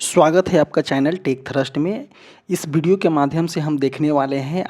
स्वागत है आपका चैनल टेक थ्रस्ट में। इस वीडियो के माध्यम से हम देखने वाले हैं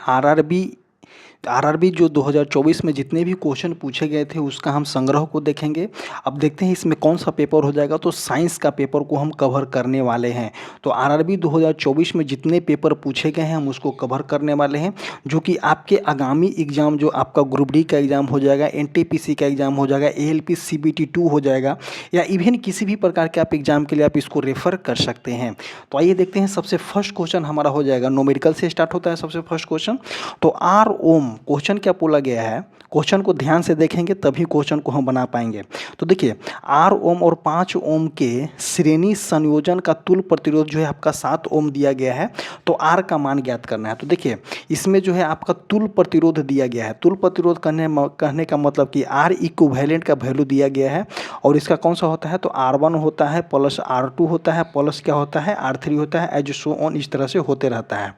आरआरबी जो 2024 में जितने भी क्वेश्चन पूछे गए थे उसका हम संग्रह को देखेंगे। अब देखते हैं इसमें कौन सा पेपर हो जाएगा। तो साइंस का पेपर को हम कवर करने वाले हैं। तो आरआरबी 2024 में जितने पेपर पूछे गए हैं हम उसको कवर करने वाले हैं, जो कि आपके आगामी एग्जाम जो आपका ग्रुप डी का एग्जाम हो जाएगा, एनटीपीसी का एग्जाम हो जाएगा, एएलपी सीबीटी 2 हो जाएगा, या इवन किसी भी प्रकार के आप एग्जाम के लिए आप इसको रेफर कर सकते हैं। तो आइए देखते हैं। सबसे फर्स्ट क्वेश्चन हमारा हो जाएगा, न्यूमेरिकल से स्टार्ट होता है सबसे फर्स्ट क्वेश्चन। तो आर ओम क्वेश्चन क्या बोला गया है, क्वेश्चन को ध्यान से देखेंगे तभी क्वेश्चन को हम बना पाएंगे। तो देखिए, आर ओम और 5 ओम के श्रेणी संयोजन का तुल प्रतिरोध जो है आपका 7 ओम दिया गया है। तो आर का मान ज्ञात करना है। तो देखिए, इसमें जो है आपका तुल प्रतिरोध दिया गया है। तुल प्रतिरोध कहने का मतलब कि आर इक्विवेलेंट का वैल्यू दिया गया है, और इसका कौन सा होता है, तो R1 होता है प्लस R2 होता है प्लस क्या होता है R3 होता है, एज सो ऑन, इस तरह से होते रहता है।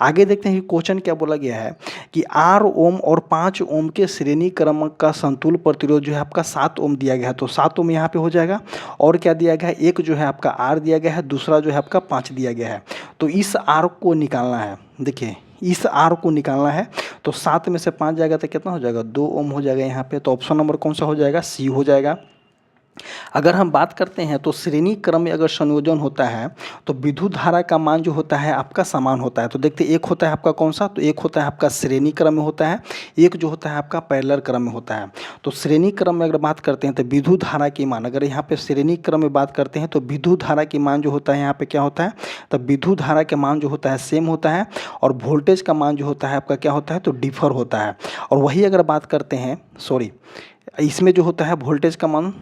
आगे देखते हैं कि क्वेश्चन क्या बोला गया है कि R ओम और 5 ओम के श्रेणी क्रम का संतुल प्रतिरोध जो है आपका 7 ओम दिया गया है। तो 7 ओम यहाँ पे हो जाएगा, और क्या दिया गया है, एक जो है आपका R दिया गया है, दूसरा जो है आपका 5 दिया गया है। तो इस R को निकालना है। देखिए, इस R को निकालना है। तो 7 में से 5 जाएगा तो कितना हो जाएगा, 2 ओम हो जाएगा यहाँ पे। तो ऑप्शन नंबर कौन सा हो जाएगा, सी हो जाएगा। अगर हम बात करते हैं तो श्रेणी क्रम में अगर संयोजन होता है तो विद्युत धारा का मान जो होता है आपका समान होता है। तो देखते एक होता है आपका कौन सा, तो एक होता है आपका श्रेणी क्रम में होता है, एक जो होता है आपका पैरेलल क्रम में होता है। तो श्रेणी क्रम में अगर बात करते हैं तो विद्युत धारा की मान, अगर यहाँ पे श्रेणी क्रम में बात करते हैं तो विद्युत धारा की मान जो होता है यहाँ पे क्या होता है, तो विद्युत धारा के मान जो होता है सेम होता है, और वोल्टेज का मान जो होता है आपका क्या होता है, तो डिफर होता है। और वही अगर बात करते हैं, इसमें जो होता है वोल्टेज का मान,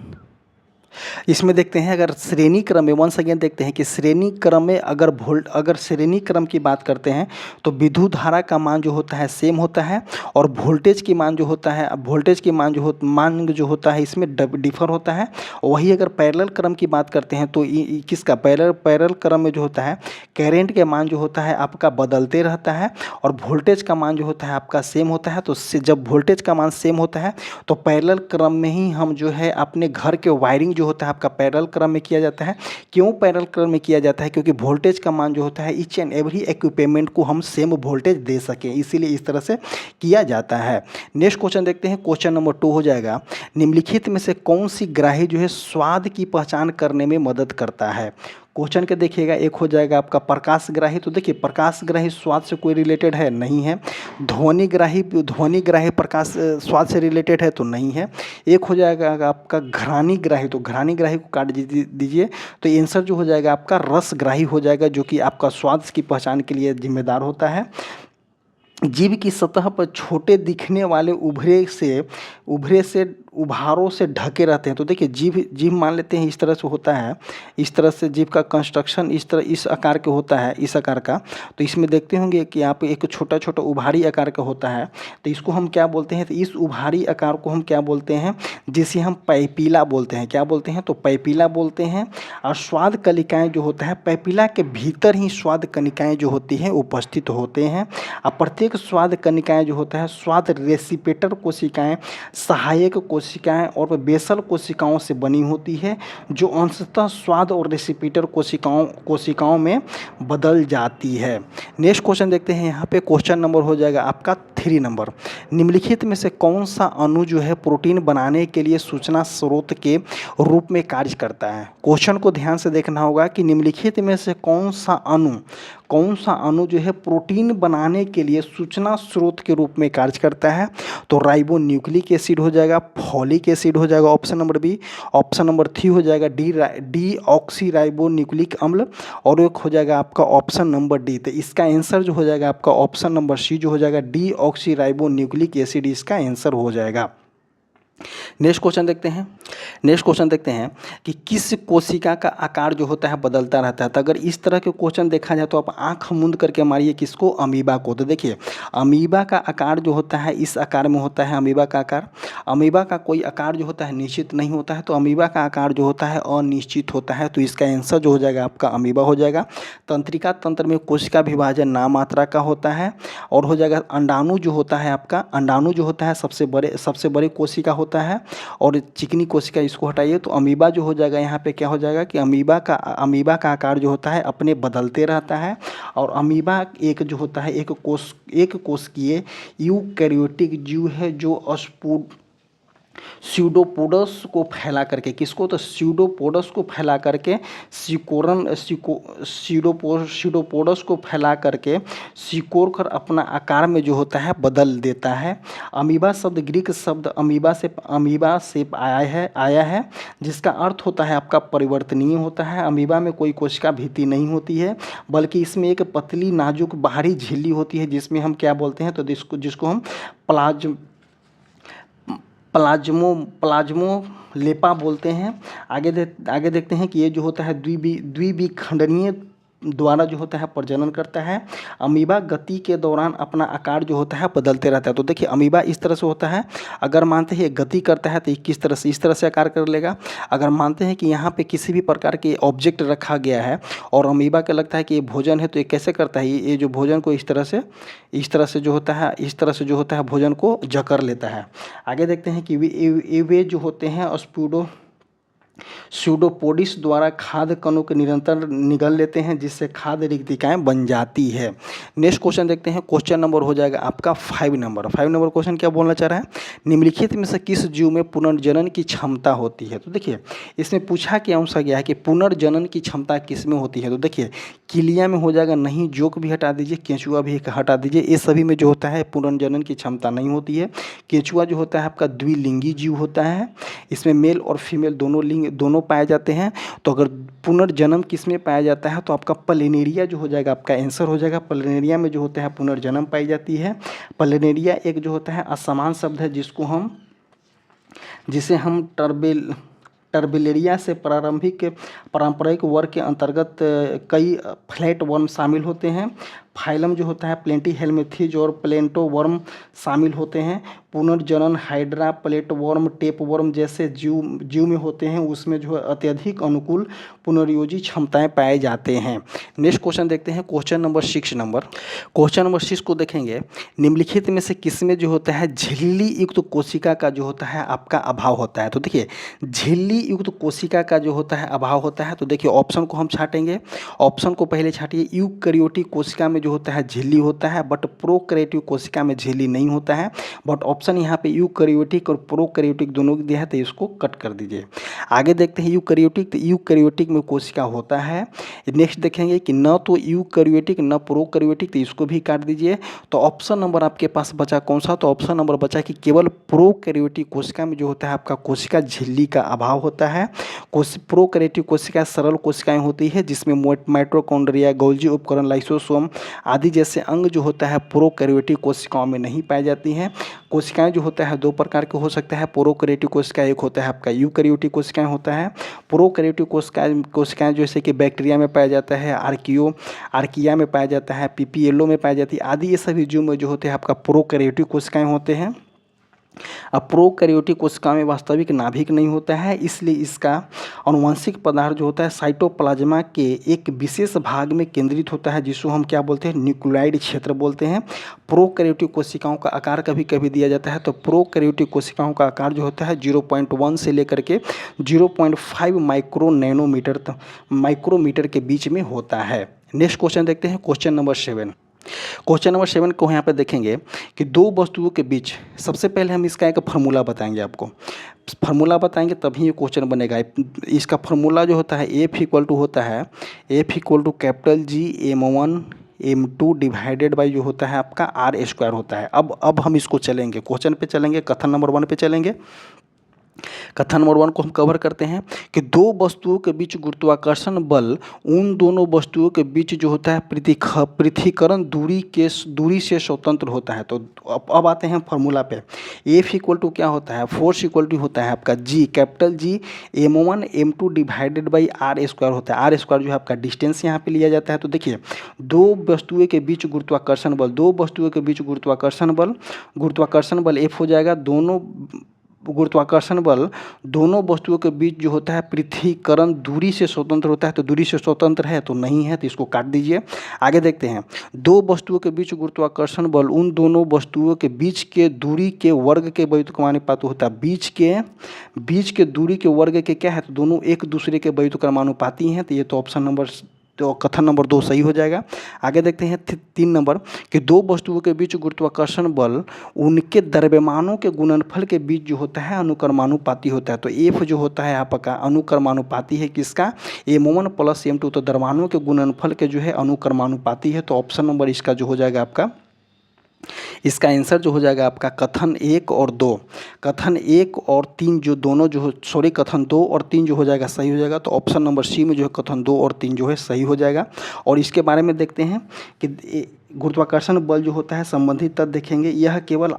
इसमें देखते हैं अगर श्रेणी क्रम में, वंस अगेन देखते हैं कि श्रेणी क्रम में अगर श्रेणी क्रम की बात करते हैं तो विद्युत धारा का मान जो होता है सेम होता है, और वोल्टेज की मान जो होता है, वोल्टेज की मान जो होता है इसमें डिफर होता है। वही अगर पैरेलल क्रम की बात करते हैं तो किसका, पैरेलल क्रम में जो होता है करेंट के मान जो होता है आपका बदलते रहता है, और वोल्टेज का मान जो होता है आपका सेम होता है। तो जब वोल्टेज का मान सेम होता है तो पैरेलल क्रम में ही हम जो है अपने घर के वायरिंग जो होता है आपका पैरेलल क्रम में किया जाता है। क्यों पैरेलल क्रम में किया जाता है, क्योंकि वोल्टेज का मान जो होता है ईच एंड एवरी इक्विपमेंट को हम सेम वोल्टेज दे सकें, इसीलिए इस तरह से किया जाता है। नेक्स्ट क्वेश्चन देखते हैं। क्वेश्चन नंबर 2 हो जाएगा, निम्नलिखित में से कौन सी ग्राही जो है स्वाद की पहचान करने में मदद करता है। क्वेश्चन के देखिएगा, एक हो जाएगा आपका प्रकाश ग्राही। तो देखिए, प्रकाश ग्राही स्वाद से कोई रिलेटेड है, नहीं है। ध्वनि ग्राही प्रकाश स्वाद से रिलेटेड है, तो नहीं है। एक हो जाएगा आपका घ्राणी ग्राही। तो घ्राणी ग्राही को काट दीजिए, तो आंसर जो हो जाएगा आपका रस ग्राही हो जाएगा, जो कि आपका स्वाद की पहचान के लिए जिम्मेदार होता है। जीभ की सतह पर छोटे दिखने वाले उभरे से उभारों से ढके रहते हैं। तो देखिए, जीभ मान लेते हैं इस तरह से होता है, इस तरह से जीभ का कंस्ट्रक्शन इस आकार के होता है, इस आकार का। तो इसमें देखते होंगे कि यहाँ पे एक छोटा छोटा उभारी आकार का होता है। तो इसको हम क्या बोलते हैं, तो इस उभारी आकार को हम क्या बोलते हैं, जिसे हम पैपीला बोलते हैं। क्या बोलते हैं, तो पैपीला बोलते हैं। और स्वाद कनिकाएँ जो होता है, पैपीला के भीतर ही स्वाद कनिकाएँ जो होती हैं उपस्थित होते हैं। और प्रत्येक स्वाद कनिकाएँ जो होता है, स्वाद रेसिपेटर कोशिकाएँ, सहायक कोशिकाएं और बेसल कोशिकाओं से बनी होती है, जो अंशतः स्वाद और रेसिपेटर कोशिकाओं में बदल जाती है। नेक्स्ट क्वेश्चन देखते हैं। यहाँ पे क्वेश्चन नंबर हो जाएगा आपका 3 नंबर, निम्नलिखित में से कौन सा अणु जो है प्रोटीन बनाने के लिए सूचना स्रोत के रूप में कार्य करता है। क्वेश्चन को ध्यान से देखना होगा कि निम्नलिखित में से कौन सा अणु जो है प्रोटीन बनाने के लिए सूचना स्रोत के रूप में कार्य करता है। तो राइबो न्यूक्लिक एसिड हो जाएगा, फॉलिक एसिड हो जाएगा option number B. Option number 3 हो जाएगा डी ऑक्सी राइबो न्यूक्लिक अम्ल, और एक हो जाएगा आपका ऑप्शन नंबर डी। तो इसका आंसर जो हो जाएगा आपका ऑप्शन नंबर सी जो हो जाएगा D oxy ribo nucleic acid, इसका आंसर हो जाएगा। नेक्स्ट क्वेश्चन देखते हैं कि किस कोशिका का आकार जो होता है बदलता रहता है। तो अगर इस तरह के क्वेश्चन देखा जाए तो आप आंख मूंद करके मारिए किसको, अमीबा को। तो देखिए, अमीबा का आकार जो होता है इस आकार में होता है। अमीबा का आकार, अमीबा का कोई आकार जो होता है निश्चित नहीं होता है, तो अमीबा का आकार जो होता है अनिश्चित होता है। तो इसका आंसर जो हो जाएगा आपका अमीबा हो जाएगा। तंत्रिका तंत्र में कोशिका विभाजन नामात्रा का होता है, और हो जाएगा अंडाणु जो होता है आपका, अंडाणु जो होता है सबसे बड़े कोशिका होता है, और चिकनी कोशिका इसको हटाइए तो अमीबा जो हो जाएगा यहाँ पे क्या हो जाएगा कि अमीबा का आकार जो होता है अपने बदलते रहता है। और अमीबा एक जो होता है एक कोशिकीय यूकैरियोटिक जीव है जो स्यूडोपोडस को फैला करके किसको तो स्यूडोपोडस को फैला करके स्यूडोपोडस को फैला करके सिकोड़ कर अपना आकार में जो होता है बदल देता है। अमीबा शब्द ग्रीक शब्द अमीबा से आया है जिसका अर्थ होता है आपका परिवर्तनीय होता है। अमीबा में कोई कोशिका भित्ति नहीं होती है बल्कि इसमें एक पतली नाजुक बाहरी झिल्ली होती है जिसमें हम क्या बोलते हैं तो जिसको हम प्लाज्मो लेपा बोलते हैं। आगे देखते हैं कि ये जो होता है द्विविखंडनीय द्वारा जो होता है प्रजनन करता है। अमीबा गति के दौरान अपना आकार जो होता है बदलते रहता है। तो देखिए अमीबा इस तरह से होता है, अगर मानते हैं ये गति करता है तो ये किस तरह से इस तरह से आकार कर लेगा। अगर मानते हैं कि यहाँ पे किसी भी प्रकार के ऑब्जेक्ट रखा गया है और अमीबा को लगता है कि ये भोजन है तो ये कैसे करता है, ये जो भोजन को इस तरह से जो होता है भोजन को जकड़ लेता है। आगे देखते हैं कि वे जो होते हैं स्यूडोपोडिस द्वारा खाद्य कणों के निरंतर निगल लेते हैं जिससे खाद्य रिक्तिकाएं बन जाती है। नेक्स्ट क्वेश्चन देखते हैं, क्वेश्चन नंबर हो जाएगा आपका 5 नंबर क्वेश्चन क्या बोलना चाह रहा है, निम्नलिखित में से किस जीव में पुनर्जनन की क्षमता होती है। तो देखिए इसमें पूछा क्या सा गया है कि पुनर्जनन की क्षमता किस में होती है। तो देखिए किलिया में हो जाएगा नहीं, जोक भी हटा दीजिए, केंचुआ भी हटा दीजिए, ये सभी में जो होता है पुनर्जनन की क्षमता नहीं होती है। केंचुआ जो होता है आपका द्विलिंगी जीव होता है, इसमें मेल और फीमेल दोनों पाए जाते हैं। तो अगर पुनर्जन्म किस में पाया जाता है तो आपका प्लेनेरिया जो हो जाएगा आपका आंसर हो जाएगा। प्लेनेरिया में जो होता है पुनर्जन्म पाई जाती है। प्लेनेरिया एक जो होता है असमान शब्द है जिसे हम टर्बिलेरिया से पारंपरिक वर्ग के अंतर्गत कई फ्लैट वर्म शामिल होते हैं। फाइलम जो होता है प्लेंटीहेल्मिंथेज और प्लेंटो वर्म शामिल होते हैं। पुनर्जनन hydra, plate worm, tape worm जैसे जीव में होते हैं, उसमें जो है अत्यधिक अनुकूल पुनर्योजी क्षमताएं पाए जाते हैं। नेक्स्ट क्वेश्चन देखते हैं, क्वेश्चन नंबर 6 को देखेंगे, निम्नलिखित में से किसमें जो होता है झिल्ली युक्त कोशिका का जो होता है आपका अभाव होता है। तो देखिए झिल्ली युक्त कोशिका का जो होता है अभाव होता है। तो देखिए ऑप्शन को हम छाटेंगे, ऑप्शन को पहले छाटिए। यूकैरियोटिक कोशिका में जो होता है झिल्ली होता है बट प्रोकैरियोटिक कोशिका में झिल्ली नहीं होता है। बट ऑप्शन यहाँ पे यूकैरियोटिक और प्रोकैरियोटिक दोनों दिया है तो इसको कट कर दीजिए। आगे देखते हैं यूकैरियोटिक, तो यूकैरियोटिक में कोशिका होता है। नेक्स्ट देखेंगे कि न तो यूकैरियोटिक न प्रोकैरियोटिक, तो इसको भी काट दीजिए। तो ऑप्शन नंबर आपके पास बचा कौन सा, तो ऑप्शन नंबर बचा कि केवल प्रोकैरियोटिक कोशिका में जो होता है आपका कोशिका झिल्ली का अभाव होता है। प्रोकैरियोटिक कोशिका सरल कोशिकाएं होती है जिसमें माइटोकॉन्ड्रिया, गोल्जी उपकरण, लाइसोसोम आदि जैसे अंग जो होता है प्रोकैरियोटिक कोशिकाओं में नहीं पाई जाती हैं। कोशिकाएं जो होता है दो प्रकार के हो सकता है। प्रोकैरियोटिक कोशिका एक होता है आपका यूकैरियोटिक कोशिकाएं होता है। प्रोकैरियोटिक कोशिकाएं जैसे कि बैक्टीरिया में पाया जाता है, आर्किया में पाया जाता है, पीपीएलओ में पाई जाती है आदि, ये सभी जीव में जो होते हैं आपका प्रोकैरियोटिक कोशिकाएं होते हैं। अब प्रोकैरियोटिक कोशिका में वास्तविक नाभिक नहीं होता है, इसलिए इसका आनुवंशिक पदार्थ जो होता है साइटोप्लाज्मा के एक विशेष भाग में केंद्रित होता है जिसको हम क्या बोलते हैं न्यूक्लियोइड क्षेत्र बोलते हैं। प्रोकैरियोटिक कोशिकाओं का आकार कभी कभी दिया जाता है, तो प्रोकैरियोटिक कोशिकाओं का आकार जो होता है 0.1 से लेकर के 0.5 माइक्रोमीटर के बीच में होता है। नेक्स्ट क्वेश्चन देखते हैं, क्वेश्चन नंबर 7 को यहाँ पे देखेंगे कि दो वस्तुओं के बीच, सबसे पहले हम इसका एक फार्मूला बताएंगे आपको, फार्मूला बताएंगे तभी ये क्वेश्चन बनेगा। इसका फार्मूला जो होता है F equal to capital G m1 m2 divided by जो होता है आपका r² होता है। अब हम इसको चलेंगे, क्वेश्चन पे चलेंगे, कथन नंबर 1 पे चलेंगे। कथन नंबर 1 को हम कवर करते हैं कि दो वस्तुओं के बीच गुरुत्वाकर्षण बल उन दोनों वस्तुओं के बीच जो होता है पृथक्करण दूरी से स्वतंत्र होता है। तो अब आते हैं फार्मूला पे। F इक्वल टू क्या होता है, फोर्स इक्वल टू होता है आपका G capital G m1 m2 divided by r² होता है। r² जो है आपका डिस्टेंस यहाँ पे लिया जाता है। तो देखिए दो वस्तुओं के बीच गुरुत्वाकर्षण बल F हो जाएगा, दोनों गुरुत्वाकर्षण बल दोनों वस्तुओं के बीच जो होता है पृथ्वीकरण दूरी से स्वतंत्र होता है, तो दूरी से स्वतंत्र है तो नहीं है, तो इसको काट दीजिए। आगे देखते हैं, दो वस्तुओं के बीच गुरुत्वाकर्षण बल उन दोनों वस्तुओं के बीच के दूरी के वर्ग के व्युत्क्रमानुपाती होता है। बीच के दूरी के वर्ग के क्या है, तो दोनों एक दूसरे के व्युत्क्रमानुपाती हैं, तो ये तो ऑप्शन नंबर तो कथन नंबर 2 सही हो जाएगा। आगे देखते हैं 3 नंबर कि दो वस्तुओं के बीच गुरुत्वाकर्षण बल उनके द्रव्यमानों के गुणनफल के बीच जो होता है अनुक्रमानुपाती होता है। तो एफ जो होता है आपका अनुक्रमानुपाती है किसका, m1 प्लस m2, तो द्रव्यमानों के गुणनफल के जो है अनुक्रमानुपाती है। तो ऑप्शन नंबर इसका जो हो जाएगा आपका, इसका आंसर जो हो जाएगा आपका कथन 1 और 2। कथन 1 और 3 जो दोनों जो सॉरी कथन 2 और 3 जो हो जाएगा सही हो जाएगा। तो ऑप्शन नंबर सी में जो है कथन 2 और 3 जो है सही हो जाएगा। और इसके बारे में देखते हैं कि गुरुत्वाकर्षण बल जो होता है संबंधित तथ्य देखेंगे। यह केवल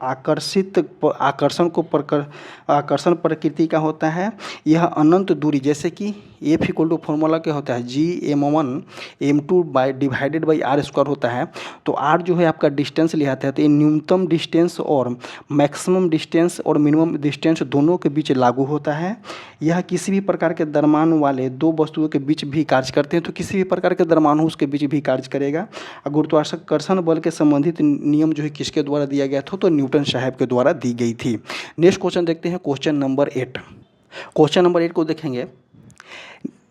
आकर्षण प्रकृति का होता है। यह अनंत दूरी, जैसे कि एफ इक्वल टू फॉर्मूला क्या होता है, g m1 m2 divided by R square होता है। तो आर जो है आपका डिस्टेंस लिया है, तो ये न्यूनतम डिस्टेंस और मैक्सिमम डिस्टेंस और मिनिमम डिस्टेंस दोनों के बीच लागू होता है। यह किसी भी प्रकार के द्रव्यमान वाले दो वस्तुओं के बीच भी कार्य करते हैं, तो किसी भी प्रकार के द्रव्यमान हो उसके बीच भी कार्य करेगा। गुरुत्वाकर्षण बल के संबंधित नियम जो है किसके द्वारा दिया गया था, तो न्यूटन साहब के द्वारा दी गई थी। नेक्स्ट क्वेश्चन देखते हैं, क्वेश्चन नंबर 8। क्वेश्चन नंबर 8 को देखेंगे,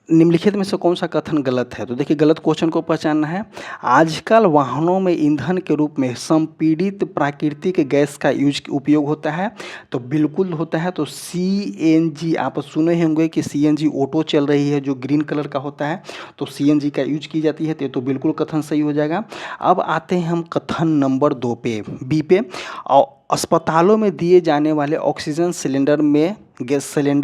निम्नलिखित में से कौन सा कथन गलत है। तो देखिए गलत क्वेश्चन को पहचानना है। आजकल वाहनों में ईंधन के रूप में संपीड़ित प्राकृतिक गैस का उपयोग होता है, तो बिल्कुल होता है। तो CNG आप सुने होंगे कि CNG ऑटो चल रही है जो ग्रीन कलर का होता है, तो CNG का यूज की जाती है, तो बिल्कुल कथन सही हो जाएगा। अब आते हैं हम कथन नंबर 2 पे, बी पे। अस्पतालों में दिए जाने वाले ऑक्सीजन सिलेंडर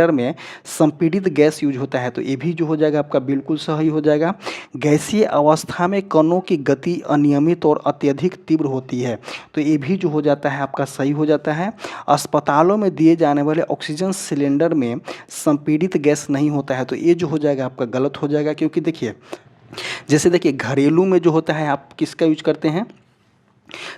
में संपीड़ित गैस यूज होता है, तो ये भी जो हो जाएगा आपका बिल्कुल सही हो जाएगा। गैसीय अवस्था में कणों की गति अनियमित और अत्यधिक तीव्र होती है, तो ये भी जो हो जाता है आपका सही हो जाता है। अस्पतालों में दिए जाने वाले ऑक्सीजन सिलेंडर में संपीड़ित गैस नहीं होता है, तो ये जो हो जाएगा आपका गलत हो जाएगा। क्योंकि देखिए जैसे देखिए घरेलू में जो होता है आप किसका यूज करते हैं,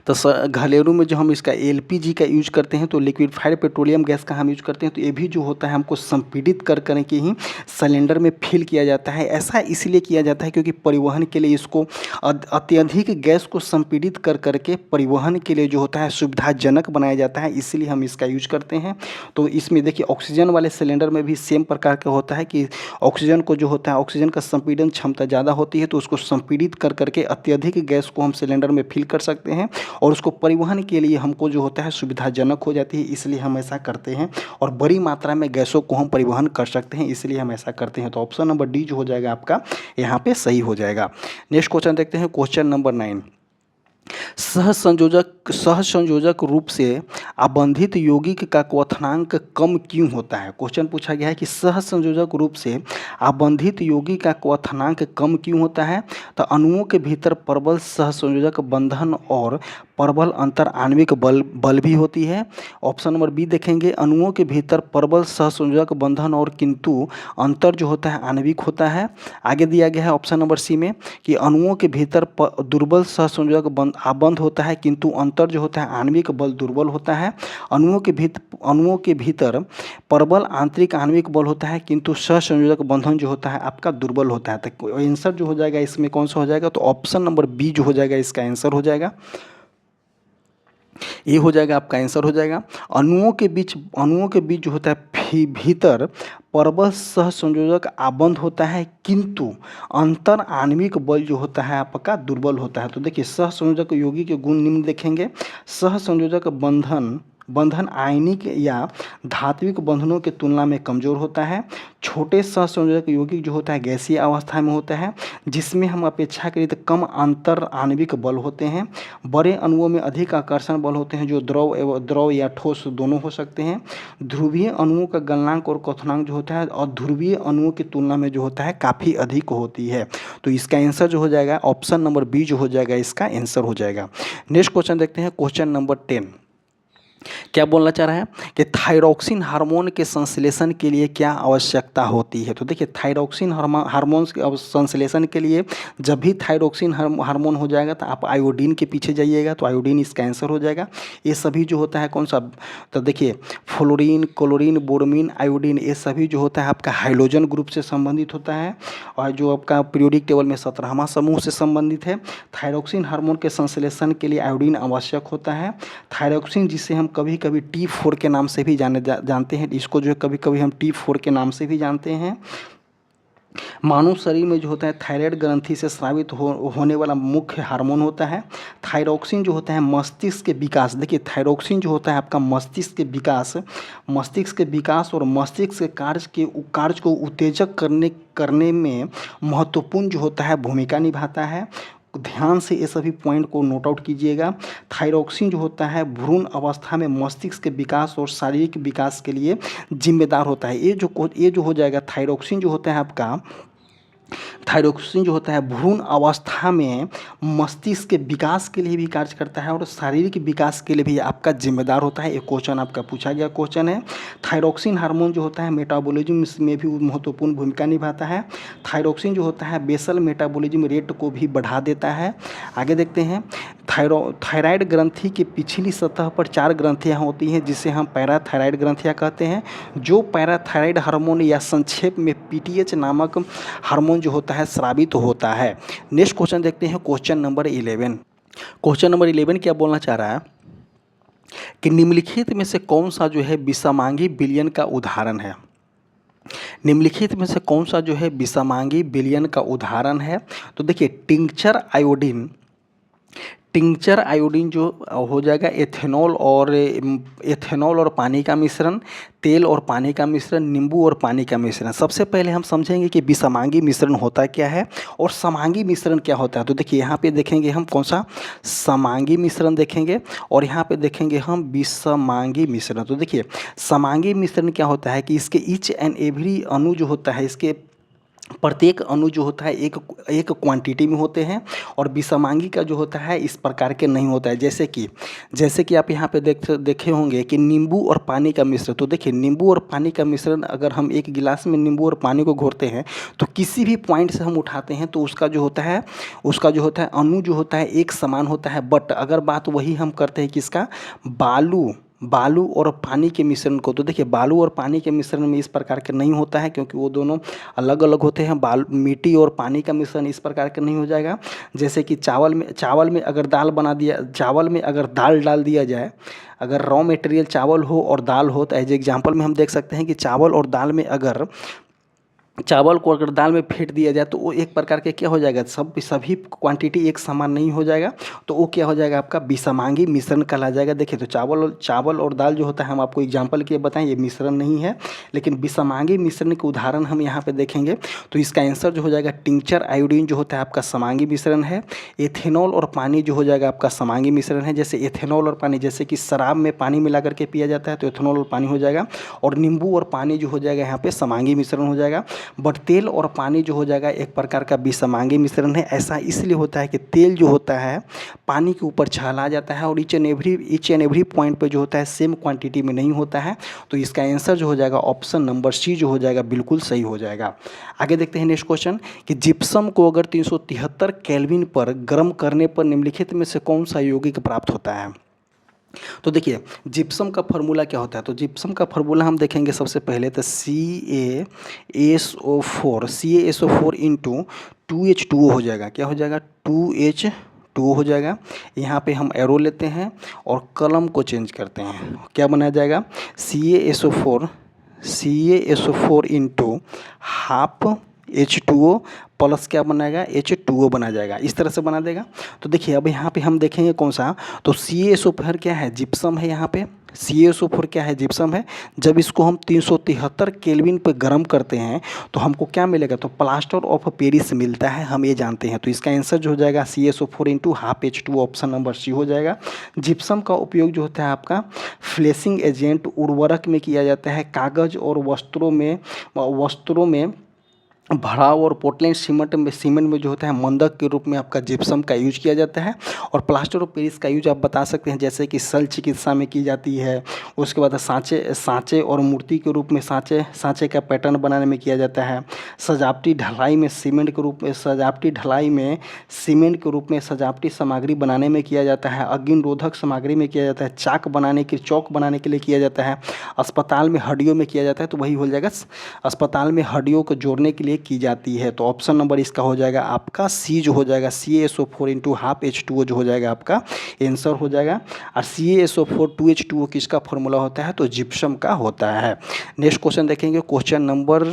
तो घरेलू में जो हम इसका LPG का यूज करते हैं, तो लिक्विफाइड पेट्रोलियम गैस का हम यूज करते हैं, तो ये भी जो होता है हमको संपीड़ित करके ही सिलेंडर में फिल किया जाता है। ऐसा इसलिए किया जाता है क्योंकि परिवहन के लिए इसको अत्यधिक गैस को संपीड़ित करके परिवहन के लिए जो होता है सुविधाजनक बनाया जाता है, इसलिए हम इसका यूज करते हैं। तो इसमें देखिए ऑक्सीजन वाले सिलेंडर में भी सेम प्रकार का होता है कि ऑक्सीजन को जो होता है ऑक्सीजन का संपीड़न क्षमता ज़्यादा होती है, तो उसको संपीड़ित करके अत्यधिक गैस को हम सिलेंडर में फिल कर सकते हैं और उसको परिवहन के लिए हमको जो होता है सुविधाजनक हो जाती है, इसलिए हम ऐसा करते हैं। और बड़ी मात्रा में गैसों को हम परिवहन कर सकते हैं, इसलिए हम ऐसा करते हैं। तो ऑप्शन नंबर डी जो हो जाएगा आपका यहाँ पे सही हो जाएगा। नेक्स्ट क्वेश्चन देखते हैं, क्वेश्चन नंबर 9। सहसंयोजक रूप से आबंधित यौगिक का क्वथनांक कम क्यों होता है। क्वेश्चन पूछा गया है कि सहसंयोजक रूप से आबंधित यौगिक का क्वथनांक कम क्यों होता है। तो अणुओं के भीतर प्रबल सहसंयोजक बंधन और प्रबल अंतर आणविक बल भी होती है। ऑप्शन नंबर बी देखेंगे, अणुओं के भीतर प्रबल सहसंयोजक बंधन और किंतु अंतर जो होता है आणविक होता है। आगे दिया गया है ऑप्शन नंबर सी में कि अणुओं के भीतर दुर्बल सहसंयोजक आबंध होता है किंतु अंतर जो होता है आणविक बल दुर्बल होता है। अणुओं के भीतर प्रबल आंतरिक आणविक बल होता है किंतु सहसंयोजक बंधन जो होता है आपका दुर्बल होता है। तो आंसर जो हो जाएगा इसमें कौन सा हो जाएगा, तो ऑप्शन नंबर बी जो हो जाएगा इसका आंसर हो जाएगा। ये हो जाएगा आपका आंसर हो जाएगा। अणुओं के बीच जो होता है भीतर प्रबल सहसंयोजक आबंध होता है किंतु अंतर आणविक बल जो होता है आपका दुर्बल होता है। तो देखिए सहसंयोजक यौगिक के गुण निम्न देखेंगे। सहसंयोजक बंधन आयनिक या धात्विक बंधनों की तुलना में कमज़ोर होता है। छोटे सहसंयोजक यौगिक जो होता है गैसीय अवस्था में होता है जिसमें हम अपेक्षाकृत कम अंतर आणविक बल होते हैं। बड़े अणुओं में अधिक आकर्षण बल होते हैं जो द्रव या ठोस दोनों हो सकते हैं। ध्रुवीय अणुओं का गलनांक और क्वथनांक जो होता है और ध्रुवीय अणुओं की तुलना में जो होता है काफ़ी अधिक होती है। तो इसका आंसर जो हो जाएगा ऑप्शन नंबर बी जो हो जाएगा इसका आंसर हो जाएगा। नेक्स्ट क्वेश्चन देखते हैं, क्वेश्चन नंबर 10। क्या बोलना चाह रहा है कि थायरॉक्सिन हार्मोन के संश्लेषण के लिए क्या आवश्यकता होती है। तो देखिए थायरॉक्सिन हार्मोन्स के संश्लेषण के लिए जब भी थायरॉक्सिन हार्मोन हो जाएगा तो आप आयोडीन के पीछे जाइएगा, तो आयोडीन इसका आंसर हो जाएगा। ये सभी जो होता है कौन सा, तो देखिए फ्लोरीन, क्लोरीन, बोरोमीन, आयोडीन, ये सभी जो होता है आपका हाइड्रोजन ग्रुप से संबंधित होता है और जो आपका पीरियोडिक टेबल में 17वां समूह से संबंधित है। थायरॉक्सिन हार्मोन के संश्लेषण के लिए आयोडीन आवश्यक होता है। थायरॉक्सिन जिसे हम कभी कभी T4 के नाम से भी जानते हैं, इसको जो है कभी कभी हम T4 के नाम से भी जानते हैं। मानव शरीर में जो होता है थायराइड ग्रंथि से स्रावित होने वाला मुख्य हार्मोन होता है। थायरॉक्सिन जो होता है मस्तिष्क के विकास, देखिए थायरॉक्सिन जो होता है आपका मस्तिष्क के विकास और मस्तिष्क के कार्य को उत्तेजक करने में महत्वपूर्ण जो होता है भूमिका निभाता है। ध्यान से ये सभी पॉइंट को नोट आउट कीजिएगा। थायरॉक्सिन जो होता है भ्रूण अवस्था में मस्तिष्क के विकास और शारीरिक विकास के लिए जिम्मेदार होता है। ये जो हो जाएगा थायरॉक्सिन जो होता है आपका, थायरॉक्सिन जो होता है भ्रूण अवस्था में मस्तिष्क के विकास के लिए भी कार्य करता है और शारीरिक विकास के लिए भी आपका जिम्मेदार होता है। एक क्वेश्चन आपका पूछा गया क्वेश्चन है। थायरॉक्सिन हार्मोन जो होता है मेटाबॉलिज्म में भी महत्वपूर्ण भूमिका निभाता है। थायरॉक्सिन जो होता है बेसल मेटाबॉलिज्म रेट को भी बढ़ा देता है। आगे देखते हैं, थायराइड ग्रंथि के पिछली सतह पर 4 ग्रंथियाँ होती हैं जिसे हम पैराथायराइड ग्रंथियाँ कहते हैं। जो पैराथायराइड हार्मोन या संक्षेप में पीटीएच नामक हार्मोन जो होता है स्रावित होता है। नेक्स्ट क्वेश्चन देखते हैं, क्वेश्चन नंबर 11। क्वेश्चन नंबर 11 क्या बोलना चाह रहा है कि निम्नलिखित में से कौन सा जो है विषमांगी विलयन का उदाहरण है। निम्नलिखित में से कौन सा जो है विषमांगी विलयन का उदाहरण है। तो देखिए टिंचर आयोडीन जो हो जाएगा एथेनॉल और पानी का मिश्रण, तेल और पानी का मिश्रण, नींबू और पानी का मिश्रण। सबसे पहले हम समझेंगे कि विषमांगी मिश्रण होता क्या है और समांगी मिश्रण क्या होता है। तो देखिए यहाँ पे देखेंगे हम कौन सा समांगी मिश्रण देखेंगे और यहाँ पे देखेंगे हम विषमांगी मिश्रण। तो देखिए समांगी मिश्रण क्या होता है कि इसके ईच एंड एवरी अणु जो होता है, इसके प्रत्येक अणु जो होता है एक क्वांटिटी में होते हैं और विषमांगी का जो होता है इस प्रकार के नहीं होता है। जैसे कि आप यहाँ पे देखे होंगे कि नींबू और पानी का मिश्रण। तो देखिए नींबू और पानी का मिश्रण अगर हम एक गिलास में नींबू और पानी को घोरते हैं तो किसी भी पॉइंट से हम उठाते हैं तो उसका जो होता है अणु जो होता है एक समान होता है। बट अगर बात वही हम करते हैं किसका, बालू और पानी के मिश्रण को, तो देखिए बालू और पानी के मिश्रण में इस प्रकार के नहीं होता है क्योंकि वो दोनों अलग अलग होते हैं। मिट्टी और पानी का मिश्रण इस प्रकार के नहीं हो जाएगा। जैसे कि चावल में अगर दाल डाल दिया जाए, अगर रॉ मटेरियल चावल हो और दाल हो, तो एज एग्जाम्पल में हम देख सकते हैं कि चावल और दाल में अगर चावल को अगर दाल में फेंट दिया जाए तो वो एक प्रकार के क्या हो जाएगा, सभी क्वांटिटी एक समान नहीं हो जाएगा, तो वो क्या हो जाएगा आपका विषमांगी मिश्रण कहला जाएगा। देखिए तो चावल और दाल जो होता है हम आपको एग्जांपल के बताएं ये मिश्रण नहीं है, लेकिन विषमांगी मिश्रण के उदाहरण हम यहाँ पे देखेंगे। तो इसका आंसर जो हो जाएगा टिंचर आयोडीन जो होता है आपका समांगी मिश्रण है। एथेनॉल और पानी जो हो जाएगा आपका समांगी मिश्रण है। जैसे एथेनॉल और पानी, जैसे कि शराब में पानी मिला करके पिया जाता है तो एथेनॉल और पानी हो जाएगा, और नींबू और पानी जो हो जाएगा यहाँ पे समांगी मिश्रण हो जाएगा। बट तेल और पानी जो हो जाएगा एक प्रकार का विषमांगी मिश्रण है। ऐसा इसलिए होता है कि तेल जो होता है पानी के ऊपर छला जाता है और ईच एंड एवरी पॉइंट पे जो होता है सेम क्वांटिटी में नहीं होता है। तो इसका आंसर जो हो जाएगा ऑप्शन नंबर सी जो हो जाएगा बिल्कुल सही हो जाएगा। आगे देखते हैं नेक्स्ट क्वेश्चन कि जिप्सम को अगर 373 केल्विन पर गर्म करने पर निम्नलिखित में से कौन सा यौगिक प्राप्त होता है। तो देखिए जिप्सम का फार्मूला क्या होता है। तो जिप्सम का फार्मूला हम देखेंगे सबसे पहले तो CaSO4 इंटू 2H2O हो जाएगा। क्या हो जाएगा 2H2O हो जाएगा। यहाँ पे हम एरो लेते हैं और कलम को चेंज करते हैं, क्या बनाया जाएगा CaSO4 into half H2O plus क्या बनाएगा H2O बना जाएगा। इस तरह से बना देगा। तो देखिए अब यहाँ पे हम देखेंगे कौन सा, तो CaSO4 क्या है, जिप्सम है। यहाँ पे CaSO4 क्या है, जिप्सम है। जब इसको हम 373 केल्विन पे गर्म करते हैं तो हमको क्या मिलेगा, तो प्लास्टर ऑफ पेरिस मिलता है, हम ये जानते हैं। तो इसका आंसर जो हो जाएगा CaSO4 into half H2O option number C हो जाएगा। जिप्सम का उपयोग जो होता है आपका फ्लेसिंग एजेंट उर्वरक में किया जाता है। कागज़ और वस्त्रों में भराव और पोर्टलैंड सीमेंट में जो होता है मंदक के रूप में आपका जिप्सम का यूज किया जाता है। और प्लास्टर ऑफ पेरिस का यूज आप बता सकते हैं जैसे कि शल्य चिकित्सा में की जाती है। उसके बाद सांचे सांचे और मूर्ति के रूप में सांचे सांचे का पैटर्न बनाने में किया जाता है। सजावटी ढलाई में सीमेंट के रूप में सजावटी सामग्री बनाने में किया जाता है। अग्निरोधक सामग्री में किया जाता है। चौक बनाने के लिए किया जाता है। अस्पताल में हड्डियों में किया जाता है, तो वही हो जाएगा अस्पताल में हड्डियों को जोड़ने के लिए की जाती है। तो ऑप्शन नंबर इसका हो जाएगा आपका सी, जो हो जाएगा CaSO4 इंटू हाफ H2O जो हो जाएगा आपका आंसर हो जाएगा। और CaSO4 2H2O किसका फॉर्मूला होता है, तो जिप्सम का होता है। नेक्स्ट क्वेश्चन देखेंगे, क्वेश्चन नंबर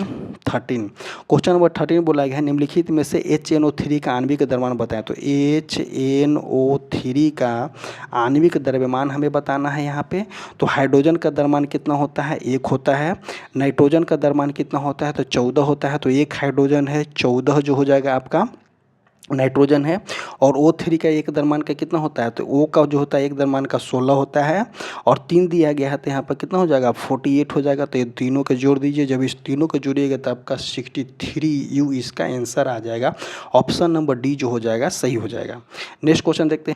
13 बोला गया है निम्नलिखित में से HNO3 का आणविक द्रव्यमान बताएं। तो HNO3 का आणविक द्रव्यमान हमें बताना है यहाँ पे। तो हाइड्रोजन का द्रव्यमान कितना होता है, 1 होता है। नाइट्रोजन का द्रव्यमान कितना होता है, तो 14 होता है। तो 1 हाइड्रोजन है, 14 जो हो जाएगा आपका नाइट्रोजन है। और O3 का एक द्रव्यमान का कितना होता है, तो O का जो होता है एक द्रव्यमान का 16 होता है। और 3 दिया गया है, तो यहाँ पर कितना हो जाएगा 48 हो जाएगा। तो ये तीनों के जोड़ दीजिए, जब इस तीनों को जोड़िएगा तो आपका 63U इसका आंसर आ जाएगा। ऑप्शन नंबर डी जो हो जाएगा सही हो जाएगा। नेक्स्ट क्वेश्चन देखते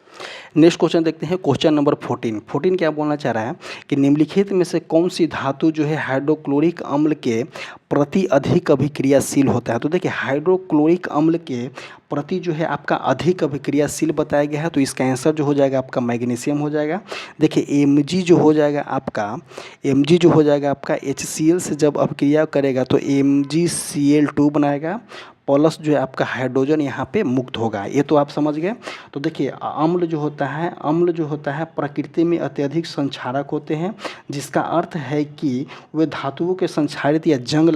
हैं क्वेश्चन नंबर 14 क्या बोलना चाह रहा है कि निम्नलिखित में से कौन सी धातु जो है हाइड्रोक्लोरिक अम्ल के प्रति अधिक अभिक्रियाशील होता है। तो देखिए हाइड्रोक्लोरिक अम्ल के प्रति जो है आपका अधिक अभिक्रियाशील बताया गया है। तो इसका आंसर जो हो जाएगा आपका मैग्नीशियम हो जाएगा। देखिए Mg जो हो जाएगा आपका HCl से जब अभिक्रिया करेगा तो MgCl2 बनाएगा, प्लस जो है आपका हाइड्रोजन यहाँ पे मुक्त होगा। ये तो आप समझ गए। तो देखिए अम्ल जो होता है प्रकृति में अत्यधिक संक्षारक होते हैं, जिसका अर्थ है कि वे धातुओं के संक्षारित या जंग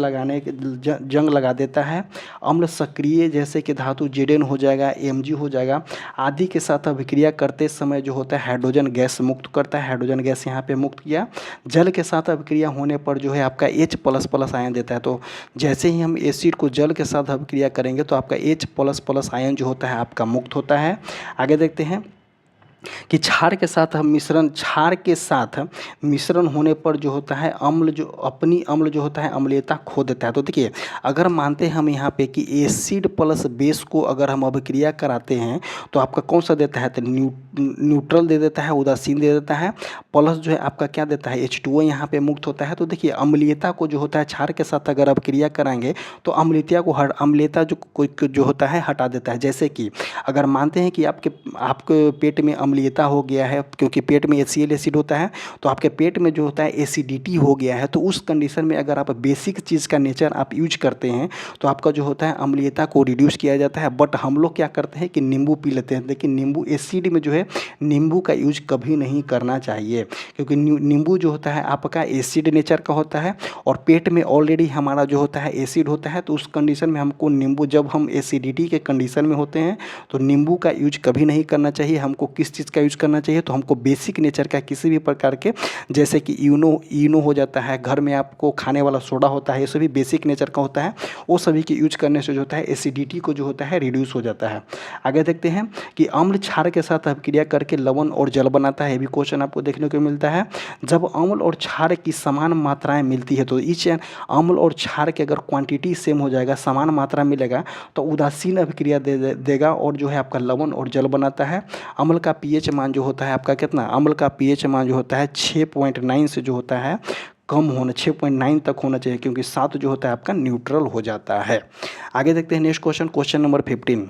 लगा देता है। अम्ल सक्रिय जैसे कि धातु Zn हो जाएगा, Mg हो जाएगा आदि के साथ अभिक्रिया करते समय जो होता है हाइड्रोजन गैस मुक्त करता है। हाइड्रोजन गैस यहाँ पे मुक्त किया। जल के साथ अभिक्रिया होने पर जो है आपका H++ आयन देता है। तो जैसे ही हम एसिड को जल के साथ अभिक्रिया करेंगे तो आपका H++ आयन जो होता है आपका मुक्त होता है। आगे देखते हैं कि क्षार के साथ मिश्रण होने पर जो होता है अम्ल जो होता है अम्लीयता खो देता है। तो देखिए अगर मानते हैं हम यहाँ पे कि एसिड प्लस बेस को अगर हम अभिक्रिया कराते हैं तो आपका कौन सा देता है, तो न्यूट्रल दे देता है, उदासीन दे देता है। प्लस जो है आपका क्या देता है, H2O यहाँ पे मुक्त होता है। तो देखिए अम्लीयता को जो होता है क्षार के साथ अगर अभिक्रिया कराएंगे तो अम्लीयता जो होता है हटा देता है। जैसे कि अगर मानते हैं कि आपके पेट में अम्लीयता हो गया है, क्योंकि पेट में HCl एसिड होता है, तो आपके पेट में जो होता है एसिडिटी हो गया है। तो उस कंडीशन में अगर आप बेसिक चीज़ का नेचर आप यूज करते हैं तो आपका जो होता है अम्लीयता को रिड्यूस किया जाता है। बट हम लोग क्या करते हैं कि नींबू पी लेते हैं, लेकिन नींबू एसिड में जो है नींबू का यूज कभी नहीं करना चाहिए, क्योंकि नींबू जो होता है आपका एसिड नेचर का होता है और पेट में ऑलरेडी हमारा जो होता है एसिड होता है। तो उस कंडीशन में हमको नींबू, जब हम एसिडिटी के कंडीशन में होते हैं तो नींबू का यूज कभी नहीं करना चाहिए। हमको किस चीज़ का यूज करना चाहिए, तो हमको बेसिक नेचर का किसी भी प्रकार के, जैसे कि इनो हो जाता है, घर में आपको खाने वाला सोडा होता है, ये सभी बेसिक नेचर का होता है। वो सभी के यूज करने से जो होता है एसिडिटी को जो होता है रिड्यूस हो जाता है। आगे देखते हैं कि अम्ल क्षार के साथ अभिक्रिया करके लवण और जल बनाता है। ये भी क्वेश्चन आपको देखने को मिलता है। जब अम्ल और क्षार की समान मात्राएं मिलती है, तो इस अम्ल और क्षार की अगर क्वांटिटी सेम हो जाएगा, समान मात्रा मिलेगा, तो उदासीन अभिक्रिया देगा और जो है आपका लवण और जल बनाता है। अम्ल का pH मान जो होता है आपका कितना, अम्ल का pH मान जो होता है 6.9 से जो होता है कम होना, 6.9 तक होना चाहिए, क्योंकि 7 जो होता है आपका न्यूट्रल हो जाता है। आगे देखते हैं next question number 15।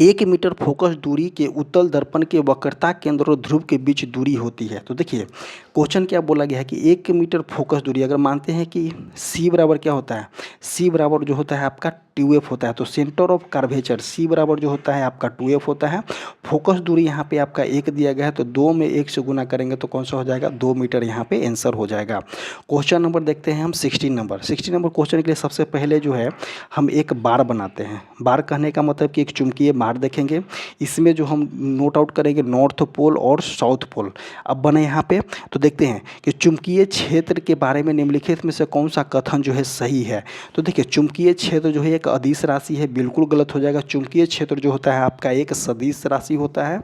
1 metre focus दूरी के उत्तल दर्पण के वक्रता केंद्र और ध्रुव के बीच दूरी होती है। तो देखिए क्वेश्चन क्या बोला गया है कि 1 मीटर फोकस दूरी, अगर मानते हैं कि C बराबर क्या होता है, C बराबर जो होता है आपका 2F होता है। तो सेंटर ऑफ कर्वेचर C बराबर जो होता है आपका 2F होता है। फोकस दूरी यहाँ पे आपका 1 दिया गया है, तो 2 में 1 से गुना करेंगे तो कौन सा हो जाएगा, 2 मीटर यहाँ पे आंसर हो जाएगा। क्वेश्चन नंबर देखते हैं हम 16 नंबर क्वेश्चन के लिए सबसे पहले जो है हम एक बार बनाते हैं। बार कहने का मतलब कि एक चुंबकीय बार देखेंगे, इसमें जो हम नोट आउट करेंगे नॉर्थ पोल और साउथ पोल। अब बने यहाँ पे, तो देखते हैं कि चुंबकीय क्षेत्र के बारे में निम्नलिखित में से कौन सा कथन जो है सही है। तो देखिए चुंबकीय क्षेत्र जो है एक अदिश राशि है, बिल्कुल गलत हो जाएगा। चुंबकीय क्षेत्र जो होता है आपका एक सदिश राशि होता है।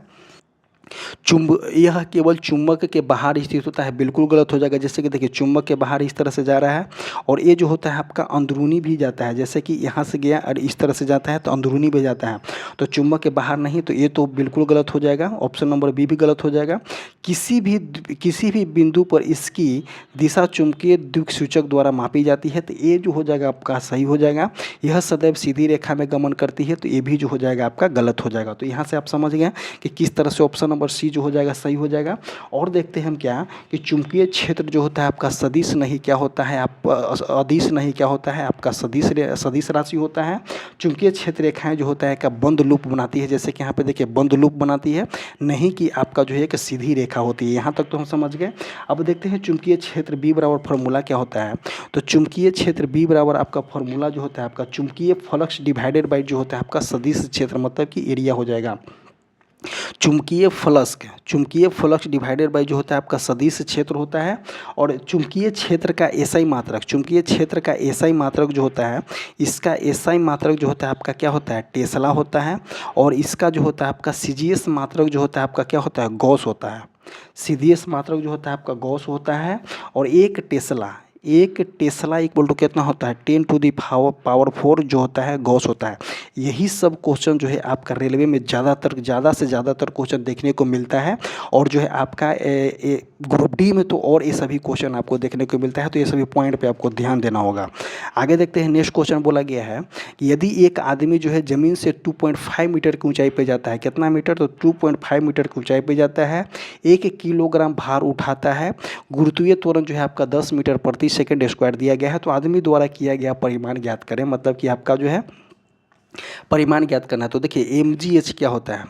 यह केवल चुंबक के बाहर स्थित होता है, बिल्कुल गलत हो जाएगा। जैसे कि देखिए चुंबक के बाहर इस तरह से जा रहा है और ये जो होता है आपका अंदरूनी भी जाता है, जैसे कि यहाँ से गया और इस तरह से जाता है तो अंदरूनी भी जाता है, तो चुंबक के बाहर नहीं, तो ये तो बिल्कुल गलत हो जाएगा। ऑप्शन नंबर बी भी गलत हो जाएगा। किसी भी बिंदु पर इसकी दिशा चुंबकीय दिक्सूचक द्वारा मापी जाती है, तो ये जो हो जाएगा आपका सही हो जाएगा। यह सदैव सीधी रेखा में गमन करती है, तो ये भी जो हो जाएगा आपका गलत हो जाएगा। तो यहाँ से आप समझ गए कि किस तरह से ऑप्शन नंबर सी जो हो जाएगा सही हो जाएगा। और देखते हैं हम क्या कि चुंबकीय क्षेत्र जो होता है आपका सदिश नहीं क्या होता है, आप अदिश नहीं क्या होता है, आपका सदिश राशि होता है। चुंबकीय क्षेत्र रेखाएं जो होता है का बंद लूप बनाती है, जैसे कि यहाँ पे देखिए बंद लूप बनाती है, नहीं कि आपका जो है एक सीधी रेखा होती है। यहाँ तक तो हम समझ गए। अब देखते हैं चुंबकीय क्षेत्र बी बराबर फॉर्मूला क्या होता है। तो चुंबकीय क्षेत्र बी बराबर आपका फॉर्मूला जो होता है आपका चुंबकीय फ्लक्स डिवाइडेड बाई जो होता है आपका सदिश क्षेत्र, मतलब कि एरिया हो जाएगा। चुंबकीय फ्लक्स डिवाइडेड बाई जो होता है आपका सदिश क्षेत्र होता है। और चुंबकीय क्षेत्र का एसआई मात्रक जो होता है, इसका एसआई मात्रक जो होता है आपका क्या होता है, टेस्ला होता है। और इसका जो होता है आपका सीजीएस मात्रक जो होता है आपका क्या होता है, गॉस होता है। सीजीएस मात्रक जो होता है आपका गॉस होता है। और एक टेस्ला इक्वल टू कितना होता है, 10 टू दी पावर 4 जो होता है गॉस होता है। यही सब क्वेश्चन जो है आपका रेलवे में ज़्यादा से ज़्यादातर क्वेश्चन देखने को मिलता है। और जो है आपका ग्रुप डी में तो और ये सभी क्वेश्चन आपको देखने को मिलता है, तो ये सभी पॉइंट पे आपको ध्यान देना होगा। आगे देखते हैं, नेक्स्ट क्वेश्चन बोला गया है कि यदि एक आदमी जो है ज़मीन से 2.5 मीटर की ऊंचाई पे जाता है, कितना मीटर, तो 2.5 मीटर की ऊंचाई पे जाता है, 1 किलोग्राम भार उठाता है, गुरुत्वीय त्वरण जो है आपका 10 मीटर प्रति सेकंड स्क्वायर दिया गया है, तो आदमी द्वारा किया गया परिमाण ज्ञात करें, मतलब कि आपका जो है परिमाण ज्ञात करना है। तो देखिए mgh क्या होता है,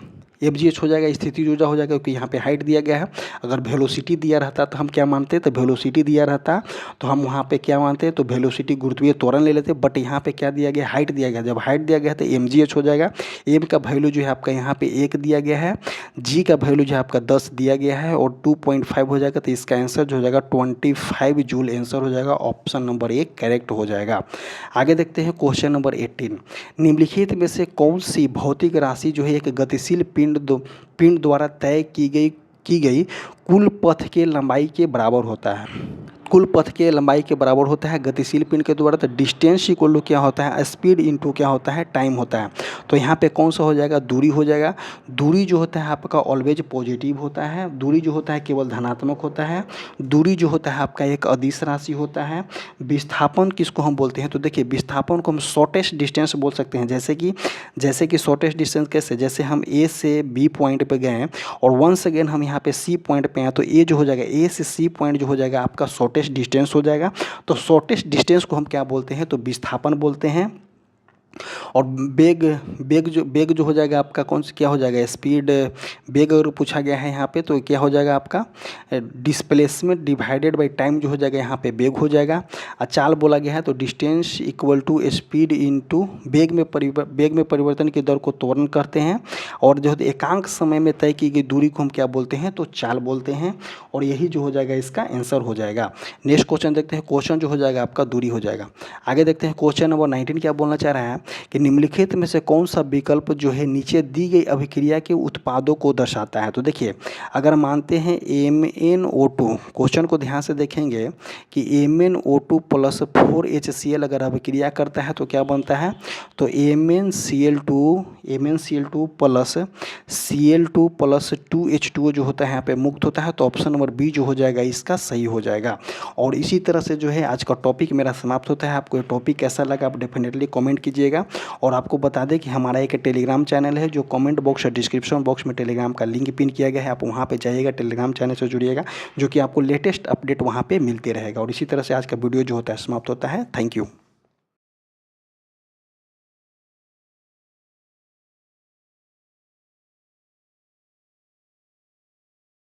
mgh हो जाएगा स्थिति ऊर्जा हो जाएगा, क्योंकि यहाँ पे हाइट दिया गया है। अगर वेलोसिटी दिया रहता तो हम क्या मानते, तो वेलोसिटी दिया रहता तो हम वहाँ पे क्या मानते, तो वेलोसिटी गुरुत्वीय त्वरण ले लेते। बट यहाँ पे क्या दिया गया, हाइट दिया गया। जब हाइट दिया गया तो mgh हो जाएगा। m का वैल्यू जो है आपका यहाँ पे 1 दिया गया है, g का वैल्यू जो है आपका 10 दिया गया है, और 2.5 हो जाएगा। तो इसका आंसर जो हो जाएगा 25 जूल आंसर हो जाएगा। ऑप्शन नंबर 1 करेक्ट हो जाएगा। आगे देखते हैं क्वेश्चन नंबर 18। निम्नलिखित में से कौन सी भौतिक राशि जो है एक गतिशील पिंड द्वारा तय की गई कुल पथ के लंबाई के बराबर होता है। कुल पथ के लंबाई के बराबर होता है गतिशील पिंड के द्वारा। तो डिस्टेंस इक्वल टू क्या होता है, स्पीड इनटू क्या होता है, टाइम होता है। तो यहाँ पे कौन सा हो जाएगा, दूरी हो जाएगा। दूरी जो होता है आपका ऑलवेज पॉजिटिव होता है, दूरी जो होता है केवल धनात्मक होता है। दूरी जो होता है आपका एक अदिश राशि होता है। विस्थापन किसको हम बोलते हैं, तो देखिए विस्थापन को हम शॉर्टेस्ट डिस्टेंस बोल सकते हैं। जैसे कि शॉर्टेस्ट डिस्टेंस कैसे, जैसे हम ए से बी पॉइंट पे गए और वंस अगेन हम यहाँ पे सी पॉइंट पे हैं, तो ए जो हो जाएगा, ए से सी पॉइंट जो हो जाएगा आपका शॉर्टेस्ट डिस्टेंस हो जाएगा। तो शॉर्टेस्ट डिस्टेंस को हम क्या बोलते हैं, तो विस्थापन बोलते हैं। और बेग जो हो जाएगा आपका कौन सा क्या हो जाएगा, स्पीड। बेग अगर पूछा गया है यहाँ पे तो क्या हो जाएगा आपका डिस्प्लेसमेंट डिवाइडेड बाय टाइम जो हो जाएगा, यहाँ पे बेग हो जाएगा। चाल बोला गया है तो distance equal to speed into बेग में परिवर्तन की दर को त्वरण करते हैं। और जो एकांक समय में तय की गई दूरी को हम क्या बोलते हैं, तो चाल बोलते हैं। और यही जो हो जाएगा इसका आंसर हो जाएगा। नेक्स्ट क्वेश्चन देखते हैं, क्वेश्चन जो हो जाएगा आपका दूरी हो जाएगा। आगे देखते हैं क्वेश्चन नंबर 19 क्या बोलना चाह रहा है कि निम्नलिखित में से कौन सा विकल्प जो है नीचे दी गई अभिक्रिया के उत्पादों को दर्शाता है। तो देखिए अगर मानते हैं MnO2, क्वेश्चन को ध्यान से देखेंगे कि MnO2 प्लस 4HCl अगर अभिक्रिया करता है तो क्या बनता है, तो MnCl2 plus Cl2 plus 2H2O जो होता है यहाँ पे मुक्त होता है। तो ऑप्शन नंबर बी जो हो जाएगा इसका सही हो जाएगा। और इसी तरह से जो है आज का टॉपिक मेरा समाप्त होता है। आपको ये टॉपिक कैसा लगा आप डेफिनेटली कमेंट कीजिएगा। और आपको बता दें कि हमारा एक टेलीग्राम चैनल है जो कमेंट बॉक्स और डिस्क्रिप्शन बॉक्स में टेलीग्राम का लिंक पिन किया गया है। आप वहाँ पे जाइएगा, टेलीग्राम चैनल से जुड़िएगा, जो कि आपको लेटेस्ट अपडेट वहाँ पे मिलते रहेगा। और इसी तरह से आज का वीडियो जो होता है समाप्त होता है। Thank you.